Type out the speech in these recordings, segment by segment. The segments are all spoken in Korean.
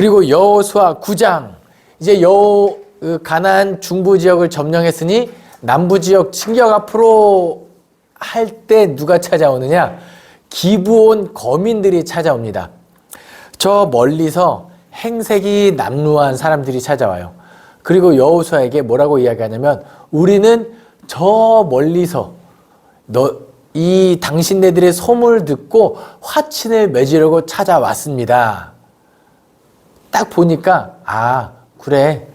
그리고 여호수아 9장, 이제 가나안 중부 지역을 점령했으니 남부 지역 진격 앞으로 할 때 누가 찾아오느냐? 기브온 거민들이 찾아옵니다. 저 멀리서 행색이 남루한 사람들이 찾아와요. 그리고 여호수아에게 뭐라고 이야기하냐면, 우리는 저 멀리서 이 당신네들의 소문을 듣고 화친을 맺으려고 찾아왔습니다. 딱 보니까 그래,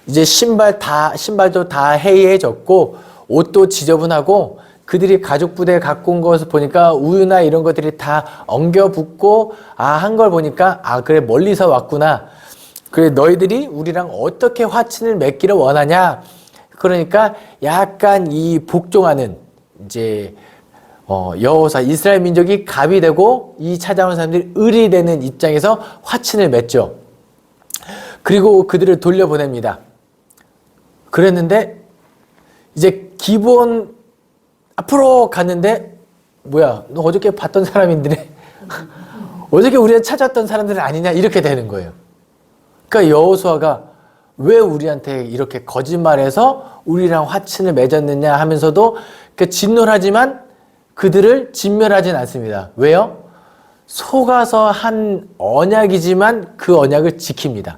이제 신발도 다 해이해졌고 옷도 지저분하고 그들이 가죽 부대에 갖고 온 것을 보니까 우유나 이런 것들이 다 엉겨 붙고 한 걸 보니까 그래, 멀리서 왔구나. 그래, 너희들이 우리랑 어떻게 화친을 맺기를 원하냐? 그러니까 약간 이 복종하는 이제 여호수아, 이스라엘 민족이 갑이 되고 이 찾아온 사람들이 을이 되는 입장에서 화친을 맺죠. 그리고 그들을 돌려보냅니다. 그랬는데 이제 기브온 앞으로 갔는데, 뭐야, 너 어저께 봤던 사람인데 어저께 우리가 찾았던 사람들은 아니냐, 이렇게 되는 거예요. 그러니까 여호수아가 왜 우리한테 이렇게 거짓말해서 우리랑 화친을 맺었느냐 하면서도 진노하지만 그들을 진멸하진 않습니다. 왜요? 속아서 한 언약이지만 그 언약을 지킵니다.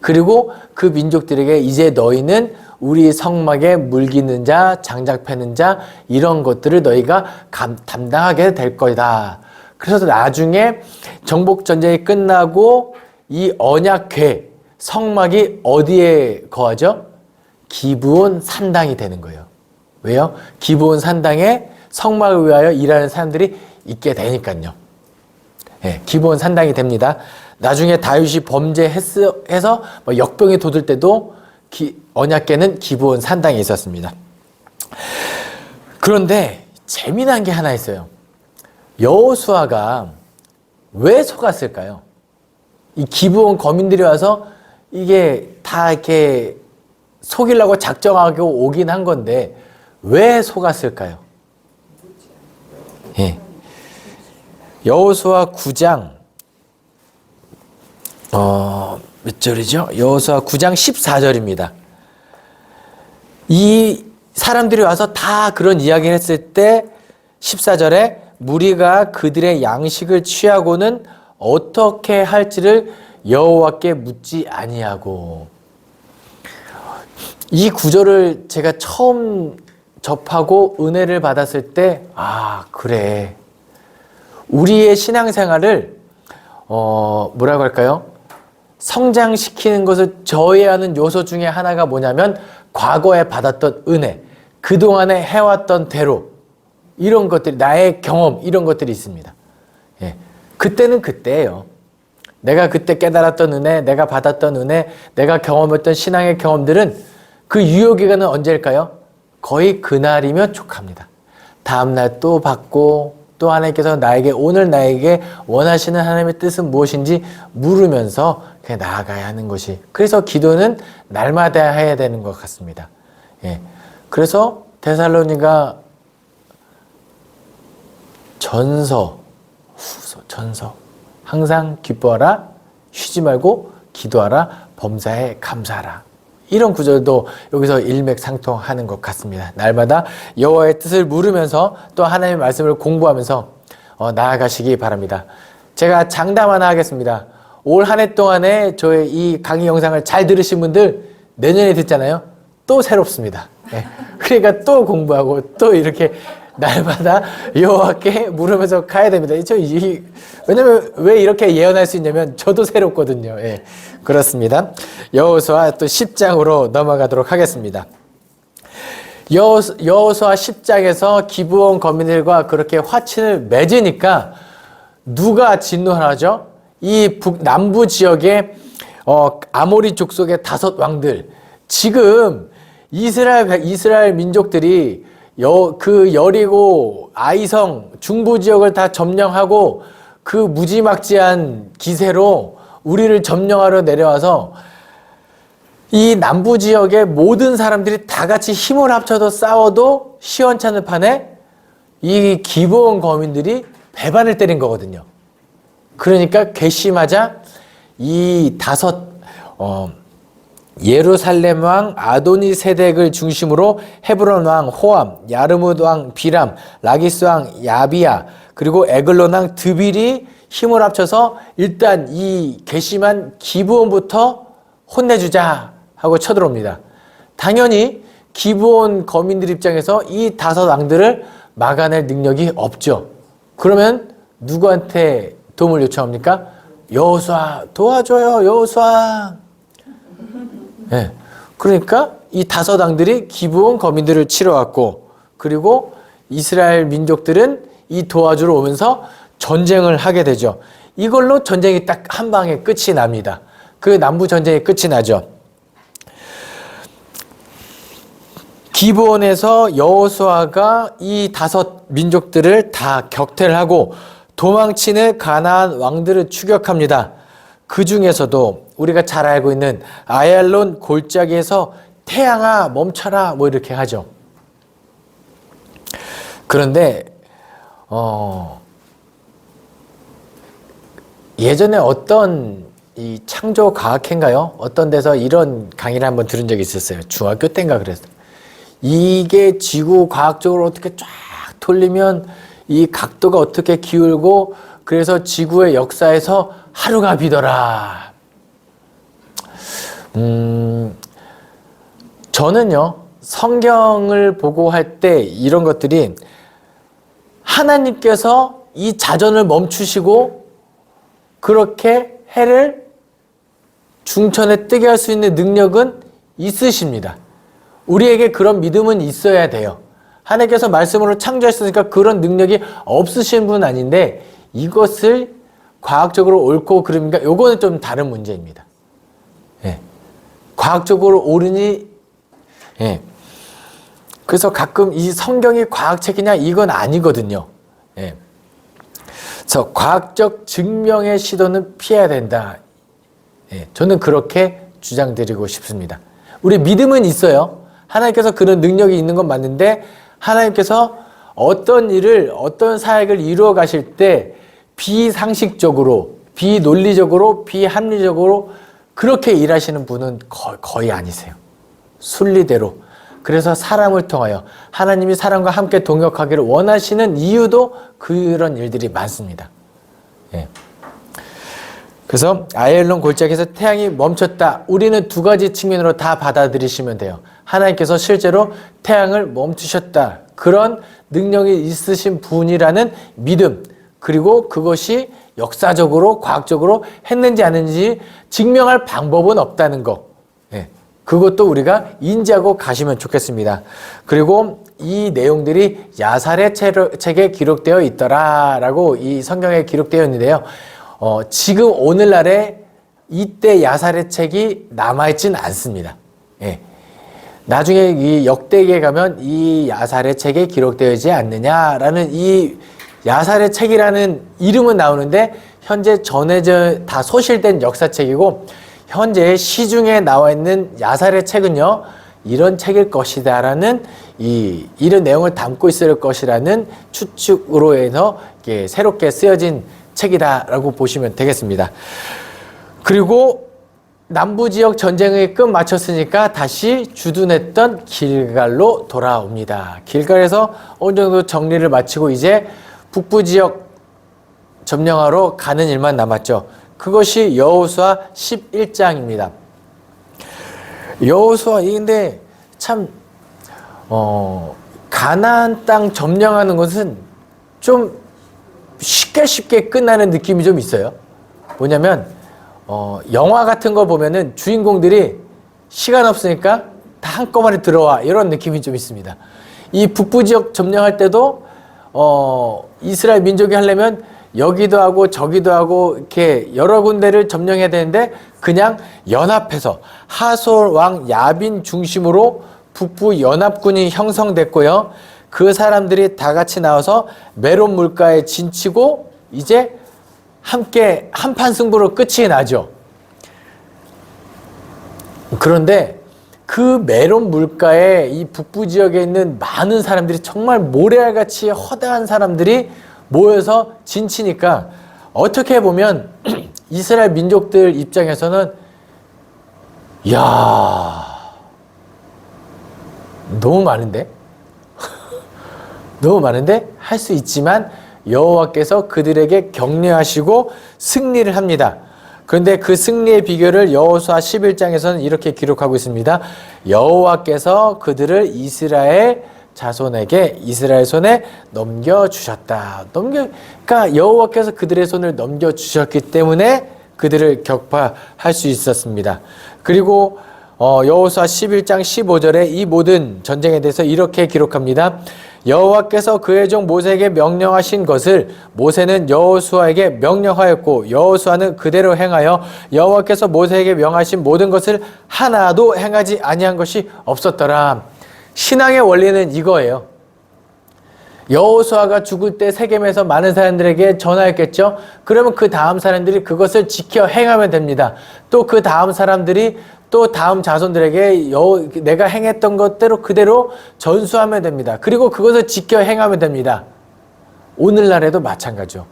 그리고 그 민족들에게 이제 너희는 우리 성막에 물기는 자, 장작 패는 자, 이런 것들을 너희가 담당하게 될 거다. 그래서 나중에 정복전쟁이 끝나고 이 언약궤, 성막이 어디에 거하죠? 기브온 산당이 되는 거예요. 왜요? 기브온 산당에 성막을 위하여 일하는 사람들이 있게 되니까요. 네, 기브온 산당이 됩니다. 나중에 다윗이 범죄해서 역병이 돋을 때도 언약궤는 기브온 산당에 있었습니다. 그런데 재미난 게 하나 있어요. 여호수아가 왜 속았을까요? 이 기브온 거민들이 와서 이게 다 이렇게 속이려고 작정하고 오긴 한 건데 왜 속았을까요? 예. 여호수아 9장 몇 절이죠? 여호수아 9장 14절입니다. 이 사람들이 와서 다 그런 이야기를 했을 때 14절에 무리가 그들의 양식을 취하고는 어떻게 할지를 여호와께 묻지 아니하고. 이 구절을 제가 처음 접하고 은혜를 받았을 때 그래, 우리의 신앙생활을 뭐라고 할까요? 성장시키는 것을 저해하는 요소 중에 하나가 뭐냐면 과거에 받았던 은혜, 그동안에 해왔던 대로, 이런 것들이, 나의 경험, 이런 것들이 있습니다. 예. 그때는 그때예요. 내가 그때 깨달았던 은혜, 내가 받았던 은혜, 내가 경험했던 신앙의 경험들은 그 유효기간은 언제일까요? 거의 그날이면 족합니다. 다음날 또 받고, 또 하나님께서 오늘 나에게 원하시는 하나님의 뜻은 무엇인지 물으면서 그냥 나아가야 하는 것이, 그래서 기도는 날마다 해야 되는 것 같습니다. 예. 그래서 데살로니가 전서, 후서, 전서, 항상 기뻐하라, 쉬지 말고 기도하라, 범사에 감사하라. 이런 구절도 여기서 일맥상통하는 것 같습니다. 날마다 여호와의 뜻을 물으면서 또 하나님의 말씀을 공부하면서 나아가시기 바랍니다. 제가 장담 하나 하겠습니다. 올 한 해 동안에 저의 이 강의 영상을 잘 들으신 분들 내년에 듣잖아요. 또 새롭습니다. 네. 그러니까 또 공부하고 또 이렇게 날마다 여호와께 물으면서 가야 됩니다. 왜냐면 왜 이렇게 예언할 수 있냐면 저도 새롭거든요. 예, 그렇습니다. 여호수아 또 10장으로 넘어가도록 하겠습니다. 여호수아 10장에서 기브온 거민들과 그렇게 화친을 맺으니까 누가 진노하죠? 이 남부 지역의 아모리 족속의 5 왕들, 지금 이스라엘 민족들이 그 여리고 아이성 중부 지역을 다 점령하고 그 무지막지한 기세로 우리를 점령하러 내려와서 이 남부 지역의 모든 사람들이 다 같이 힘을 합쳐서 싸워도 시원찮을 판에 이 기브온 거민들이 배반을 때린 거거든요. 그러니까 괘씸하자 이 다섯 예루살렘 왕 아도니세덱을 중심으로 헤브론 왕 호암, 야르뭇 왕 비람, 라기스 왕 야비야, 그리고 에글론 왕 드빌이 힘을 합쳐서 일단 이 괘씸한 기브온부터 혼내주자 하고 쳐들어옵니다. 당연히 기브온 거민들 입장에서 이 다섯 왕들을 막아낼 능력이 없죠. 그러면 누구한테 도움을 요청합니까? 여호수아 도와줘요, 여호수아. 네. 그러니까 이 다섯 왕들이 기브온 거민들을 치러왔고, 그리고 이스라엘 민족들은 이 도와주러 오면서 전쟁을 하게 되죠. 이걸로 전쟁이 딱 한 방에 끝이 납니다. 그 남부 전쟁이 끝이 나죠. 기브온에서 여호수아가 이 다섯 민족들을 다 격퇴를 하고 도망치는 가나안 왕들을 추격합니다. 그 중에서도 우리가 잘 알고 있는 아얄론 골짜기에서 태양아 멈춰라 뭐 이렇게 하죠. 그런데 예전에 어떤 이 창조 과학회인가요? 어떤 데서 이런 강의를 한번 들은 적이 있었어요. 중학교 때인가 그랬어요. 이게 지구 과학적으로 어떻게 쫙 돌리면 이 각도가 어떻게 기울고 그래서 지구의 역사에서 하루가 비더라. 저는요, 성경을 보고 할 때 이런 것들이 하나님께서 이 자전을 멈추시고 그렇게 해를 중천에 뜨게 할 수 있는 능력은 있으십니다. 우리에게 그런 믿음은 있어야 돼요. 하나님께서 말씀으로 창조했으니까 그런 능력이 없으신 분은 아닌데 이것을 과학적으로 옳고 그릅니까? 요거는 좀 다른 문제입니다. 예. 과학적으로 옳으니, 예. 그래서 가끔 이 성경이 과학책이냐 이건 아니거든요. 예. 그래서 과학적 증명의 시도는 피해야 된다. 예. 저는 그렇게 주장드리고 싶습니다. 우리 믿음은 있어요. 하나님께서 그런 능력이 있는 건 맞는데 하나님께서 어떤 일을 어떤 사역을 이루어 가실 때 비상식적으로 비논리적으로 비합리적으로 그렇게 일하시는 분은 거의 아니세요. 순리대로. 그래서 사람을 통하여 하나님이 사람과 함께 동역하기를 원하시는 이유도 그런 일들이 많습니다. 예. 그래서 아얄론 골짜기에서 태양이 멈췄다. 우리는 두 가지 측면으로 다 받아들이시면 돼요. 하나님께서 실제로 태양을 멈추셨다. 그런 능력이 있으신 분이라는 믿음. 그리고 그것이 역사적으로 과학적으로 했는지 안 했는지 증명할 방법은 없다는 거. 예. 그것도 우리가 인지하고 가시면 좋겠습니다. 그리고 이 내용들이 야살의 책에 기록되어 있더라라고 이 성경에 기록되어 있는데요. 지금 오늘날에 이때 야살의 책이 남아있지는 않습니다. 예. 나중에 이 역대기에 가면 이 야살의 책에 기록되어 있지 않느냐라는 이 야살의 책이라는 이름은 나오는데 현재 전해져 다 소실된 역사책이고 현재 시중에 나와 있는 야살의 책은요 이런 책일 것이다라는 이런 내용을 담고 있을 것이라는 추측으로 해서 새롭게 쓰여진 책이다라고 보시면 되겠습니다. 그리고 남부지역 전쟁의 끝 마쳤으니까 다시 주둔했던 길갈로 돌아옵니다. 길갈에서 어느 정도 정리를 마치고 이제 북부지역 점령하러 가는 일만 남았죠. 그것이 여호수아 11장입니다. 여호수아 근데 참 가나안 땅 점령하는 것은 좀 쉽게 끝나는 느낌이 좀 있어요. 뭐냐면 영화 같은 거 보면은 주인공들이 시간 없으니까 다 한꺼번에 들어와 이런 느낌이 좀 있습니다. 이 북부 지역 점령할 때도 이스라엘 민족이 하려면 여기도 하고 저기도 하고 이렇게 여러 군데를 점령해야 되는데 그냥 연합해서 하솔 왕 야빈 중심으로 북부 연합군이 형성됐고요. 그 사람들이 다 같이 나와서 메론 물가에 진치고 이제 함께 한판 승부로 끝이 나죠. 그런데 그 메론 물가에 이 북부 지역에 있는 많은 사람들이 정말 모래알같이 허다한 사람들이 모여서 진치니까 어떻게 보면 이스라엘 민족들 입장에서는 야, 너무 많은데? 너무 많은데 할 수 있지만 여호와께서 그들에게 격려하시고 승리를 합니다. 그런데 그 승리의 비결을 여호수아 11장에서는 이렇게 기록하고 있습니다. 여호와께서 그들을 이스라엘 자손에게 이스라엘 손에 넘겨주셨다. 그러니까 여호와께서 그들의 손을 넘겨주셨기 때문에 그들을 격파할 수 있었습니다. 그리고 여호수아 11장 15절에 이 모든 전쟁에 대해서 이렇게 기록합니다. 여호와께서 그의 종 모세에게 명령하신 것을 모세는 여호수아에게 명령하였고 여호수아는 그대로 행하여 여호와께서 모세에게 명하신 모든 것을 하나도 행하지 아니한 것이 없었더라. 신앙의 원리는 이거예요. 여호수아가 죽을 때 세겜에서 많은 사람들에게 전하였겠죠. 그러면 그 다음 사람들이 그것을 지켜 행하면 됩니다. 또 그 다음 사람들이 또 다음 자손들에게 내가 행했던 것대로 그대로 전수하면 됩니다. 그리고 그것을 지켜 행하면 됩니다. 오늘날에도 마찬가지죠.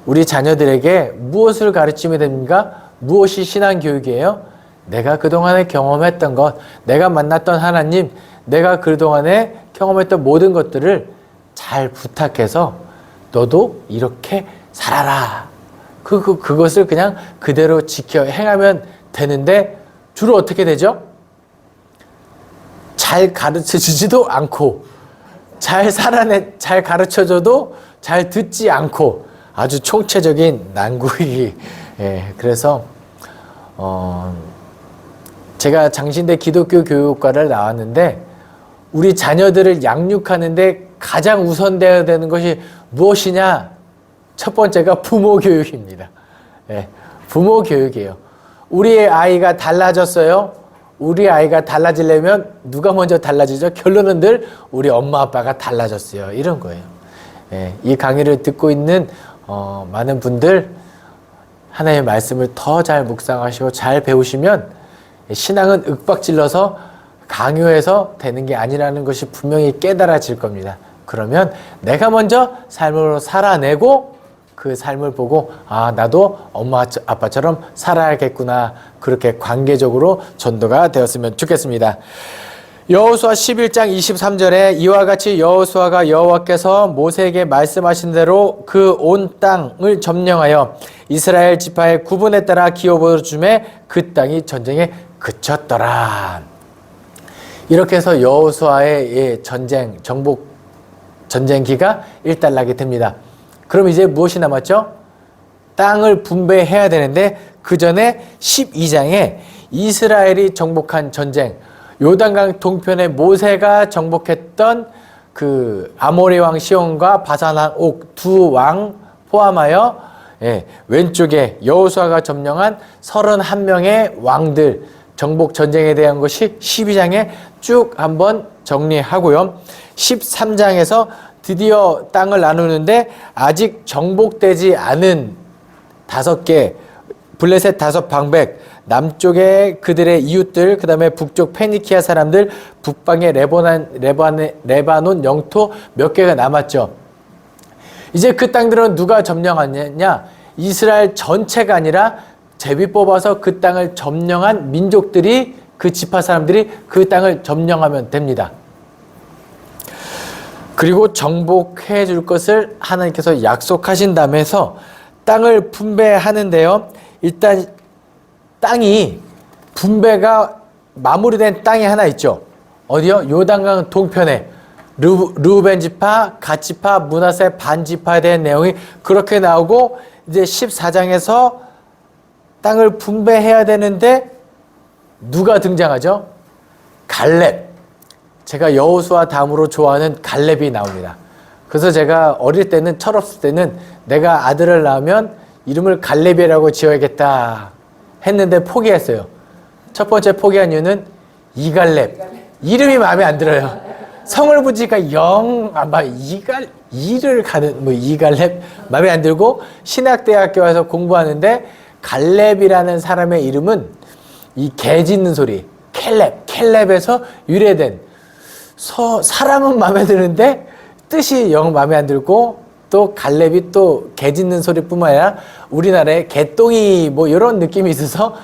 우리 자녀들에게 무엇을 가르치면 됩니까? 무엇이 신앙교육이에요? 내가 그동안에 경험했던 것, 내가 만났던 하나님, 내가 그동안에 경험했던 모든 것들을 잘 부탁해서 너도 이렇게 살아라. 그것을 그냥 그대로 지켜 행하면 되는데 주로 어떻게 되죠? 잘 가르쳐주지도 않고 잘 가르쳐줘도 잘 듣지 않고 아주 총체적인 난국이 그래서 제가 장신대 기독교 교육과를 나왔는데 우리 자녀들을 양육하는데 가장 우선되어야 되는 것이 무엇이냐? 첫 번째가 부모 교육입니다. 부모 교육이에요. 우리의 아이가 달라졌어요. 우리 아이가 달라지려면 누가 먼저 달라지죠? 결론은 늘 우리 엄마 아빠가 달라졌어요. 이런 거예요. 이 강의를 듣고 있는 많은 분들 하나님의 말씀을 더 잘 묵상하시고 잘 배우시면 신앙은 윽박질러서 강요해서 되는 게 아니라는 것이 분명히 깨달아질 겁니다. 그러면 내가 먼저 삶으로 살아내고 그 삶을 보고 나도 엄마 아빠처럼 살아야겠구나. 그렇게 관계적으로 전도가 되었으면 좋겠습니다. 여호수아 11장 23절에 이와 같이 여호수아가 여호와께서 모세에게 말씀하신 대로 그 온 땅을 점령하여 이스라엘 지파의 구분에 따라 기업으로 주매 그 땅이 전쟁에 그쳤더라. 이렇게 해서 여호수아의 정복 전쟁기가 일단락이 됩니다. 그럼 이제 무엇이 남았죠? 땅을 분배해야 되는데 그 전에 12장에 이스라엘이 정복한 전쟁, 요단강 동편에 모세가 정복했던 그 아모리 왕 시온과 바산 왕 옥 두 왕 포함하여 왼쪽에 여호수아가 점령한 31명의 왕들 정복 전쟁에 대한 것이 12장에 쭉 한번 정리하고요. 13장에서 드디어 땅을 나누는데 아직 정복되지 않은 5개 블레셋 5방백, 남쪽에 그들의 이웃들, 그 다음에 북쪽 페니키아 사람들, 북방의 레바논 영토 몇 개가 남았죠. 이제 그 땅들은 누가 점령하느냐? 이스라엘 전체가 아니라 제비 뽑아서 그 땅을 점령한 민족들이, 그 지파 사람들이 그 땅을 점령하면 됩니다. 그리고 정복해 줄 것을 하나님께서 약속하신다면서 땅을 분배하는데요. 일단 땅이 분배가 마무리된 땅이 하나 있죠. 어디요? 요단강 동편에 르우벤 지파, 갓 지파, 므낫세 반 지파에 대한 내용이 그렇게 나오고 이제 14장에서 땅을 분배해야 되는데 누가 등장하죠? 갈렙. 제가 여호수아 다음으로 좋아하는 갈렙이 나옵니다. 그래서 제가 어릴 때는, 철없을 때는 내가 아들을 낳으면 이름을 갈렙이라고 지어야겠다 했는데 포기했어요. 첫 번째 포기한 이유는 이갈렙. 이름이 마음에 안 들어요. 성을 붙이니까 이를 가는 이갈렙 마음에 안 들고 신학대학교 와서 공부하는데 갈렙이라는 사람의 이름은 이 개 짖는 소리 켈렙에서 유래된 사람은 마음에 드는데 뜻이 영 마음에 안 들고 또 갈렙이 또 개 짖는 소리뿐만 아니라 우리나라의 개똥이 뭐 이런 느낌이 있어서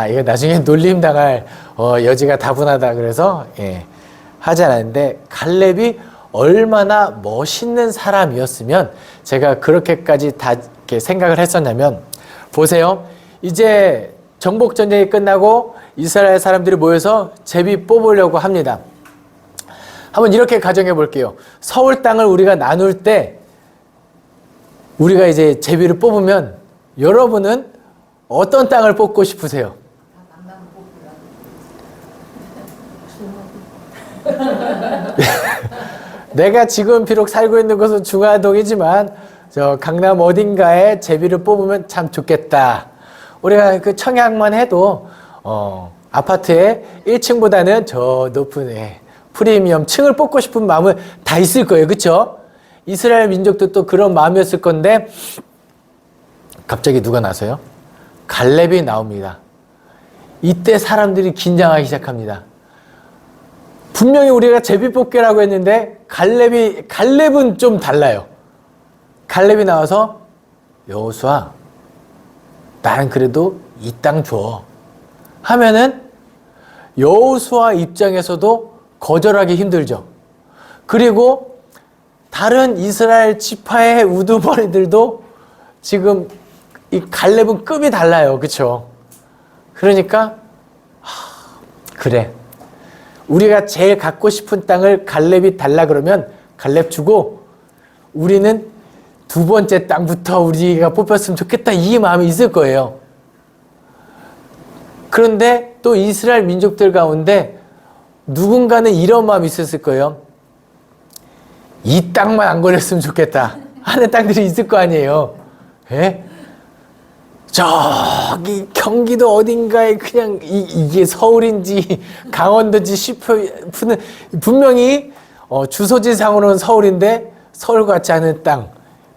이거 나중에 놀림 당할 여지가 다분하다 그래서 하지 않았는데, 갈렙이 얼마나 멋있는 사람이었으면 제가 그렇게까지 다 이렇게 생각을 했었냐면, 보세요. 이제 정복전쟁이 끝나고 이스라엘 사람들이 모여서 제비 뽑으려고 합니다. 한번 이렇게 가정해 볼게요. 서울 땅을 우리가 나눌 때 우리가 이제 제비를 뽑으면 여러분은 어떤 땅을 뽑고 싶으세요? 내가 지금 비록 살고 있는 곳은 중화동이지만 저 강남 어딘가에 제비를 뽑으면 참 좋겠다. 우리가 그 청약만 해도 아파트의 1층보다는 저 높은 프리미엄 층을 뽑고 싶은 마음은 다 있을 거예요. 그렇죠? 이스라엘 민족도 또 그런 마음이었을 건데, 갑자기 누가 나서요? 갈렙이 나옵니다. 이때 사람들이 긴장하기 시작합니다. 분명히 우리가 제비뽑기라고 했는데 갈렙은 좀 달라요. 갈렙이 나와서 여호수아, 나는 그래도 이 땅 줘 하면은 여호수아 입장에서도 거절하기 힘들죠. 그리고 다른 이스라엘 지파의 우두머리들도 지금 이 갈렙은 급이 달라요. 그렇죠? 그러니까 그래, 우리가 제일 갖고 싶은 땅을 갈렙이 달라 그러면 갈렙 주고 우리는 두 번째 땅부터 우리가 뽑혔으면 좋겠다, 이 마음이 있을 거예요. 그런데 또 이스라엘 민족들 가운데 누군가는 이런 마음이 있었을 거예요. 이 땅만 안 걸렸으면 좋겠다 하는 땅들이 있을 거 아니에요. 예? 저기 경기도 어딘가에 그냥 이게 서울인지 강원도인지 싶으면 분명히 주소지상으로는 서울인데 서울 같지 않은 땅,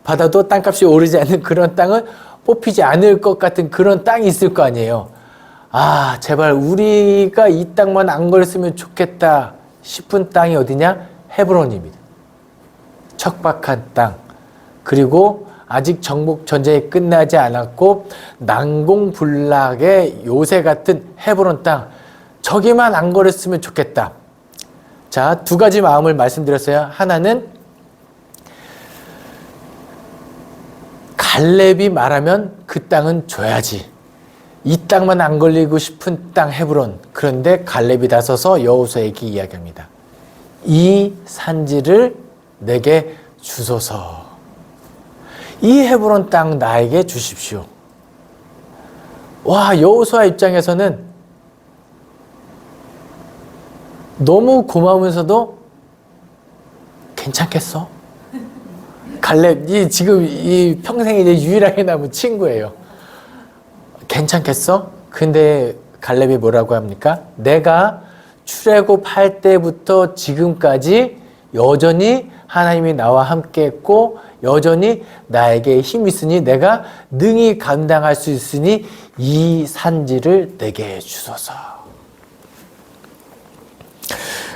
받아도 땅값이 오르지 않는 그런 땅은 뽑히지 않을 것 같은 그런 땅이 있을 거 아니에요. 제발 우리가 이 땅만 안 걸렸으면 좋겠다 싶은 땅이 어디냐? 헤브론입니다. 척박한 땅, 그리고 아직 정복 전쟁이 끝나지 않았고 난공불락의 요새 같은 헤브론 땅, 저기만 안 걸었으면 좋겠다. 자, 두 가지 마음을 말씀드렸어요. 하나는 갈렙이 말하면 그 땅은 줘야지, 이 땅만 안 걸리고 싶은 땅 헤브론. 그런데 갈렙이 나서서 여호수아에게 이야기합니다. 이 산지를 내게 주소서. 이 헤브론 땅 나에게 주십시오. 와, 여호수아 입장에서는 너무 고마우면서도 괜찮겠어? 갈렙이 지금 이 평생에 이제 유일하게 남은 친구예요. 괜찮겠어? 근데 갈렙이 뭐라고 합니까? 내가 출애굽할 때부터 지금까지 여전히 하나님이 나와 함께 했고 여전히 나에게 힘이 있으니 내가 능히 감당할 수 있으니 이 산지를 내게 주소서.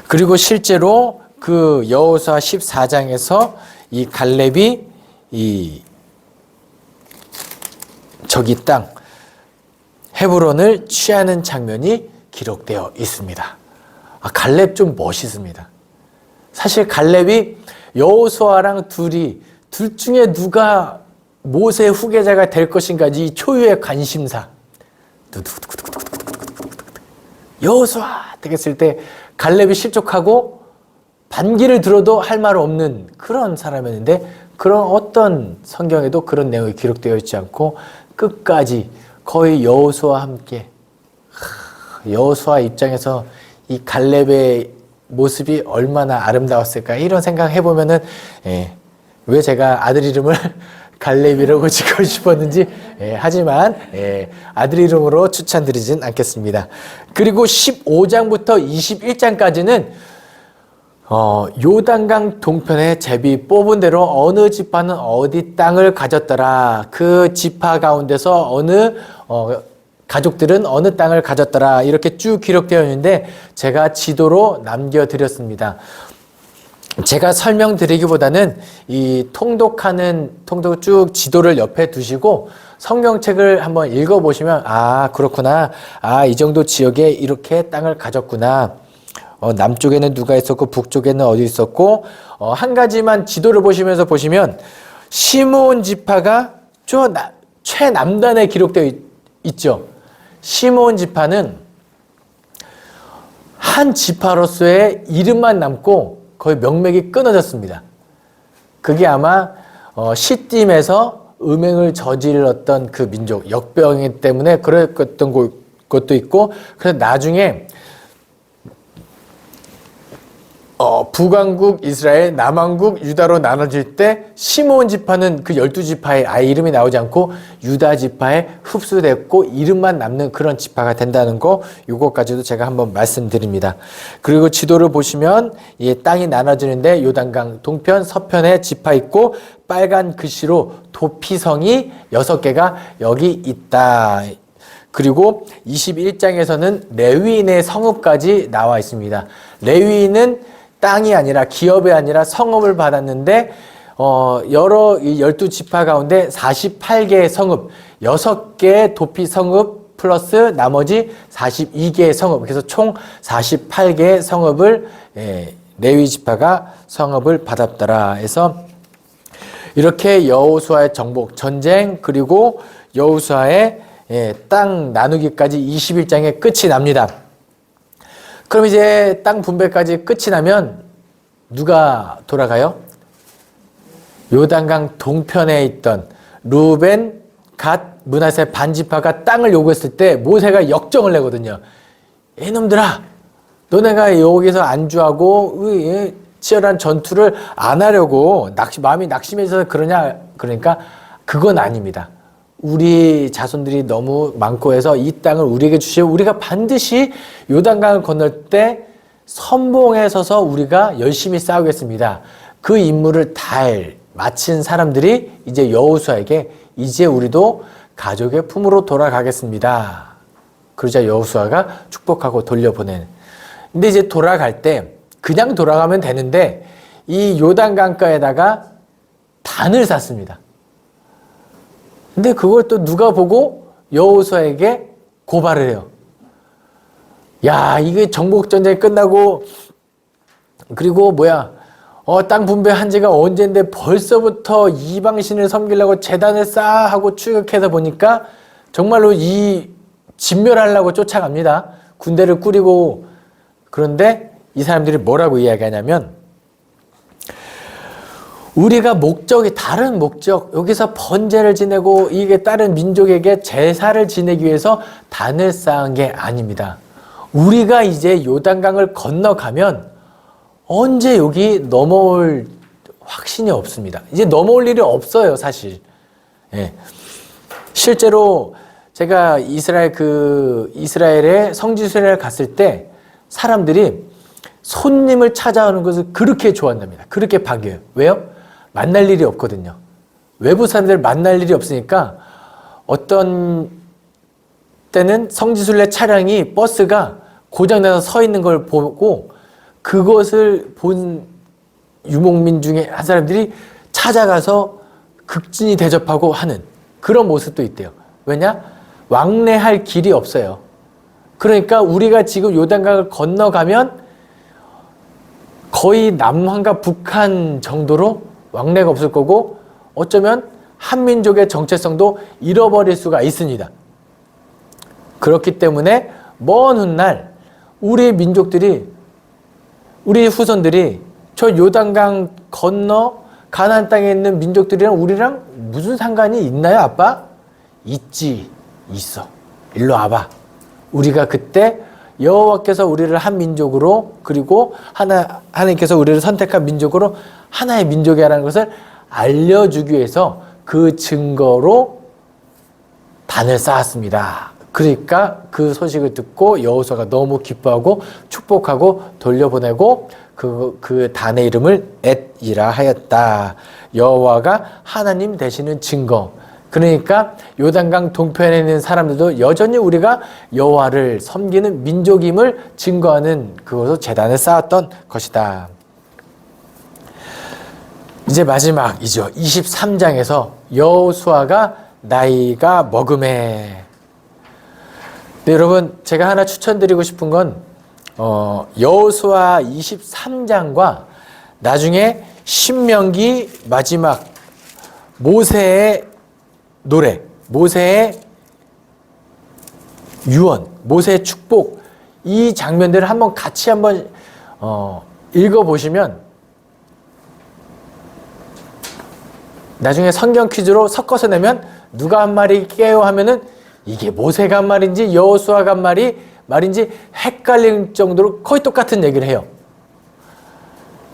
그리고 실제로 그 여호수아 14장에서 이 갈렙이 이 저기 땅 헤브론을 취하는 장면이 기록되어 있습니다. 갈렙 좀 멋있습니다. 사실 갈렙이 여호수아랑 둘 중에 누가 모세의 후계자가 될 것인가, 이 초유의 관심사. 여호수아 되겠을 때 갈렙이 실족하고 반기를 들어도 할 말 없는 그런 사람이었는데, 그런 어떤 성경에도 그런 내용이 기록되어 있지 않고 끝까지 거의 여호수아와 함께, 여호수아 입장에서 이 갈렙의 모습이 얼마나 아름다웠을까, 이런 생각 해보면은 왜 제가 아들 이름을 갈렙이라고 짓고 싶었는지, 하지만 아들 이름으로 추천드리진 않겠습니다. 그리고 15장부터 21장까지는 요단강 동편에 제비 뽑은 대로 어느 지파는 어디 땅을 가졌더라, 그 지파 가운데서 어느 가족들은 어느 땅을 가졌더라, 이렇게 쭉 기록되어 있는데 제가 지도로 남겨드렸습니다. 제가 설명드리기보다는 이 통독 쭉 지도를 옆에 두시고 성경책을 한번 읽어보시면 아 그렇구나, 아 이 정도 지역에 이렇게 땅을 가졌구나, 남쪽에는 누가 있었고 북쪽에는 어디 있었고, 한 가지만 지도를 보시면서 보시면 시므온 지파가 최남단에 기록되어 있죠. 시므온 지파는 한 지파로서의 이름만 남고 거의 명맥이 끊어졌습니다. 그게 아마 시딤에서 음행을 저질렀던 그 민족, 역병이 때문에 그랬던 것도 있고, 그래서 나중에 북왕국 이스라엘, 남왕국 유다로 나눠질 때 시므온 지파는 그 12지파에 아예 이름이 나오지 않고 유다 지파에 흡수됐고 이름만 남는 그런 지파가 된다는 거, 요거까지도 제가 한번 말씀드립니다. 그리고 지도를 보시면 이 땅이 나눠지는데 요단강 동편, 서편에 지파 있고 빨간 글씨로 도피성이 6개가 여기 있다. 그리고 21장에서는 레위인의 성읍까지 나와 있습니다. 레위인은 땅이 아니라 기업이 아니라 성읍을 받았는데 여러 12지파 가운데 48개의 성읍, 6개의 도피 성읍 플러스 나머지 42개의 성읍, 그래서 총 48개의 성읍을 레위 지파가 성읍을 받았더라 해서 이렇게 여호수아의 정복 전쟁 그리고 여호수아의 땅 나누기까지 21장에 끝이 납니다. 그럼 이제 땅 분배까지 끝이 나면 누가 돌아가요? 요단강 동편에 있던 루벤, 갓, 므낫세 반지파가 땅을 요구했을 때 모세가 역정을 내거든요. 이놈들아, 너네가 여기서 안주하고 치열한 전투를 안 하려고 마음이 낙심해서 그러냐? 그러니까 그건 아닙니다. 우리 자손들이 너무 많고 해서 이 땅을 우리에게 주시고 우리가 반드시 요단강을 건널 때 선봉에 서서 우리가 열심히 싸우겠습니다. 그 임무를 잘 마친 사람들이 이제 여호수아에게 이제 우리도 가족의 품으로 돌아가겠습니다. 그러자 여호수아가 축복하고 돌려보내는. 근데 이제 돌아갈 때 그냥 돌아가면 되는데 이 요단강가에다가 단을 쌌습니다. 근데 그걸 또 누가 보고 여호수아에게 고발을 해요. 야, 이게 정복전쟁이 끝나고 그리고 땅 분배한 지가 언젠데 벌써부터 이방신을 섬기려고 제단을 쌓아하고 추격해서 보니까 정말로 이 진멸하려고 쫓아갑니다. 군대를 꾸리고. 그런데 이 사람들이 뭐라고 이야기하냐면 우리가 다른 목적, 여기서 번제를 지내고 이게 다른 민족에게 제사를 지내기 위해서 단을 쌓은 게 아닙니다. 우리가 이제 요단강을 건너가면 언제 여기 넘어올 확신이 없습니다. 이제 넘어올 일이 없어요, 사실. 실제로 제가 이스라엘에 성지순례를 갔을 때 사람들이 손님을 찾아오는 것을 그렇게 좋아한답니다. 그렇게 반겨요. 왜요? 만날 일이 없거든요. 외부 사람들 만날 일이 없으니까 어떤 때는 성지순례 차량이 버스가 고장나서 서 있는 걸 보고 그것을 본 유목민 중에 한 사람들이 찾아가서 극진히 대접하고 하는 그런 모습도 있대요. 왜냐? 왕래할 길이 없어요. 그러니까 우리가 지금 요단강을 건너가면 거의 남한과 북한 정도로 왕래가 없을 거고 어쩌면 한민족의 정체성도 잃어버릴 수가 있습니다. 그렇기 때문에 먼 훗날 우리 민족들이, 우리 후손들이 저 요단강 건너 가나안 땅에 있는 민족들이랑 우리랑 무슨 상관이 있나요, 아빠? 있어. 일로 와봐. 우리가 그때 여호와께서 우리를 한 민족으로, 그리고 하나님께서 우리를 선택한 민족으로 하나의 민족이라는 것을 알려주기 위해서 그 증거로 단을 쌓았습니다. 그러니까 그 소식을 듣고 여호수아가 너무 기뻐하고 축복하고 돌려보내고 그 단의 이름을 엣이라 하였다. 여호와가 하나님 되시는 증거. 그러니까 요단강 동편에 있는 사람들도 여전히 우리가 여호와를 섬기는 민족임을 증거하는 그것으로 제단을 쌓았던 것이다. 이제 마지막이죠. 23장에서 여호수아가 나이가 먹음에. 네, 여러분 제가 하나 추천드리고 싶은 건 여호수아 23장과 나중에 신명기 마지막 모세의 노래, 모세의 유언, 모세의 축복, 이 장면들을 한번 같이 한번 읽어보시면 나중에 성경 퀴즈로 섞어서 내면 누가 한 말이 깨요 하면은 이게 모세가 한 말인지 여호수아가 한 말인지 헷갈릴 정도로 거의 똑같은 얘기를 해요.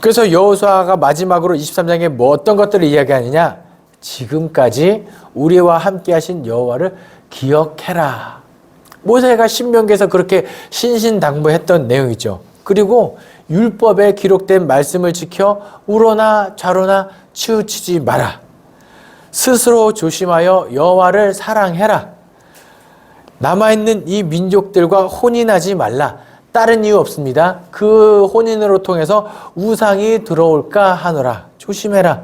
그래서 여호수아가 마지막으로 23장에 뭐 어떤 것들을 이야기하느냐, 지금까지 우리와 함께 하신 여호와를 기억해라. 모세가 신명기에서 그렇게 신신당부했던 내용이죠. 그리고 율법에 기록된 말씀을 지켜 우로나 좌로나 치우치지 마라. 스스로 조심하여 여호와를 사랑해라. 남아있는 이 민족들과 혼인하지 말라. 다른 이유 없습니다. 그 혼인으로 통해서 우상이 들어올까 하노라. 조심해라.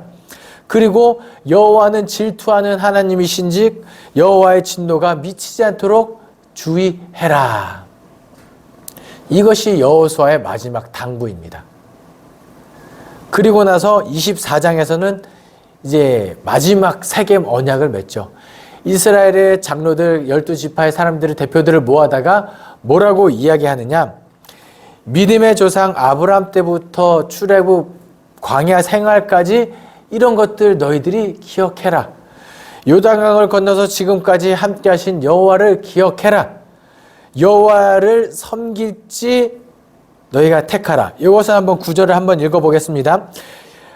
그리고 여호와는 질투하는 하나님이신즉 여호와의 진노가 미치지 않도록 주의해라. 이것이 여호수아의 마지막 당부입니다. 그리고 나서 24장에서는 이제 마지막 세겜 언약을 맺죠. 이스라엘의 장로들 12지파의 사람들을 대표들을 모아다가 뭐라고 이야기하느냐, 믿음의 조상 아브라함 때부터 출애굽 광야 생활까지 이런 것들 너희들이 기억해라. 요단강을 건너서 지금까지 함께 하신 여호와를 기억해라. 여호와를 섬길지 너희가 택하라. 이것을 한번 구절을 한번 읽어보겠습니다.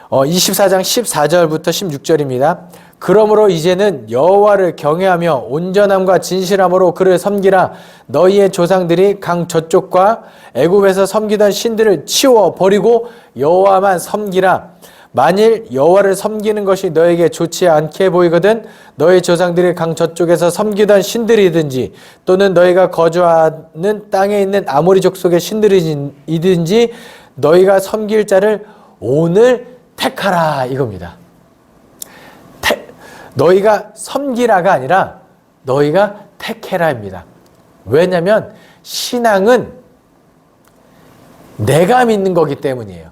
24장 14절부터 16절입니다. 그러므로 이제는 여호와를 경외하며 온전함과 진실함으로 그를 섬기라. 너희의 조상들이 강 저쪽과 애굽에서 섬기던 신들을 치워 버리고 여호와만 섬기라. 만일 여호와를 섬기는 것이 너에게 좋지 않게 보이거든 너희 조상들이 강 저쪽에서 섬기던 신들이든지 또는 너희가 거주하는 땅에 있는 아모리 족속의 신들이든지 너희가 섬길 자를 오늘 택하라, 이겁니다. 너희가 섬기라가 아니라 너희가 택해라입니다. 왜냐하면 신앙은 내가 믿는 거기 때문이에요.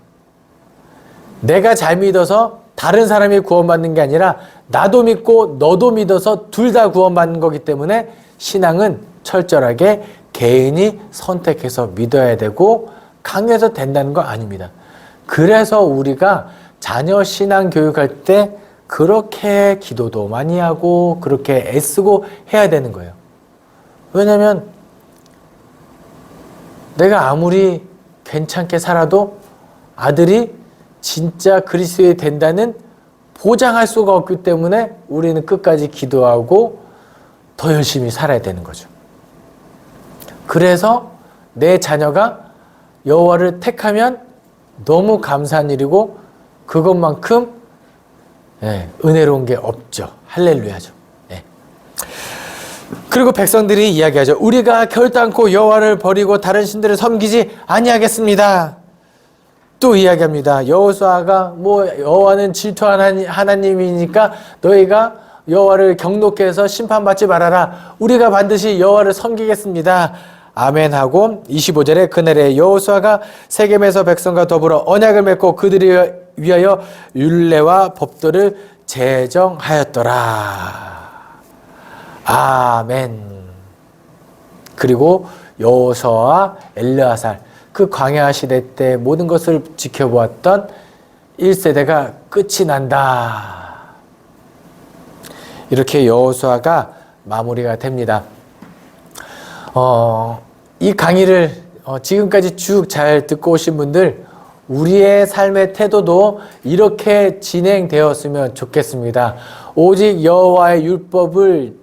내가 잘 믿어서 다른 사람이 구원받는 게 아니라 나도 믿고 너도 믿어서 둘 다 구원받는 거기 때문에 신앙은 철저하게 개인이 선택해서 믿어야 되고 강요해서 된다는 거 아닙니다. 그래서 우리가 자녀 신앙 교육할 때 그렇게 기도도 많이 하고 그렇게 애쓰고 해야 되는 거예요. 왜냐하면 내가 아무리 괜찮게 살아도 아들이 진짜 그리스도인이 된다는 보장할 수가 없기 때문에 우리는 끝까지 기도하고 더 열심히 살아야 되는 거죠. 그래서 내 자녀가 여호와를 택하면 너무 감사한 일이고 그것만큼 은혜로운 게 없죠. 할렐루야죠. 그리고 백성들이 이야기하죠. 우리가 결단코 여호와를 버리고 다른 신들을 섬기지 아니하겠습니다. 또 이야기합니다. 여호수아가 여호와는 질투하는 하나님이니까 너희가 여호와를 경노케 해서 심판받지 말아라. 우리가 반드시 여호와를 섬기겠습니다. 아멘 하고 25절에 그날에 여호수아가 세겜에서 백성과 더불어 언약을 맺고 그들이 위하여 율례와 법도를 제정하였더라. 아멘. 그리고 여호수아와 엘르아살, 그 광야 시대 때 모든 것을 지켜보았던 1세대가 끝이 난다. 이렇게 여호수아가 마무리가 됩니다. 이 강의를 지금까지 쭉 잘 듣고 오신 분들, 우리의 삶의 태도도 이렇게 진행되었으면 좋겠습니다. 오직 여호와의 율법을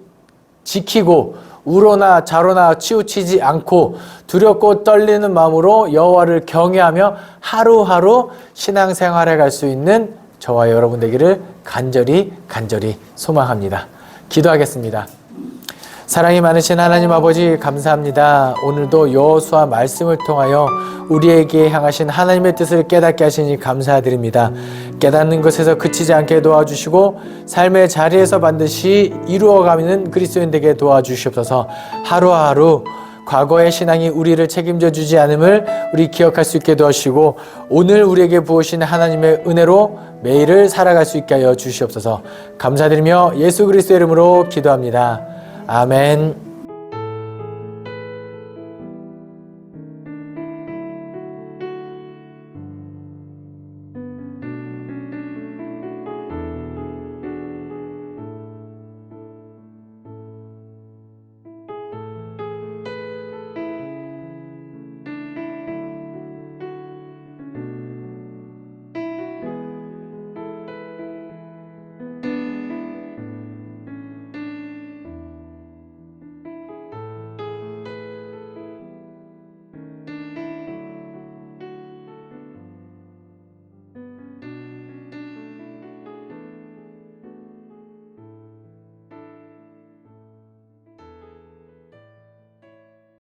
지키고 우로나 좌로나 치우치지 않고 두렵고 떨리는 마음으로 여호와를 경외하며 하루하루 신앙생활에 갈 수 있는 저와 여러분 되기를 간절히 소망합니다. 기도하겠습니다. 사랑이 많으신 하나님 아버지 감사합니다. 오늘도 여호수아 말씀을 통하여 우리에게 향하신 하나님의 뜻을 깨닫게 하시니 감사드립니다. 깨닫는 것에서 그치지 않게 도와주시고 삶의 자리에서 반드시 이루어가는 그리스도인 되게 도와주시옵소서. 하루하루 과거의 신앙이 우리를 책임져 주지 않음을 우리 기억할 수 있게 도와주시고 오늘 우리에게 부으신 하나님의 은혜로 매일을 살아갈 수 있게 하여 주시옵소서. 감사드리며 예수 그리스도의 이름으로 기도합니다. 아멘.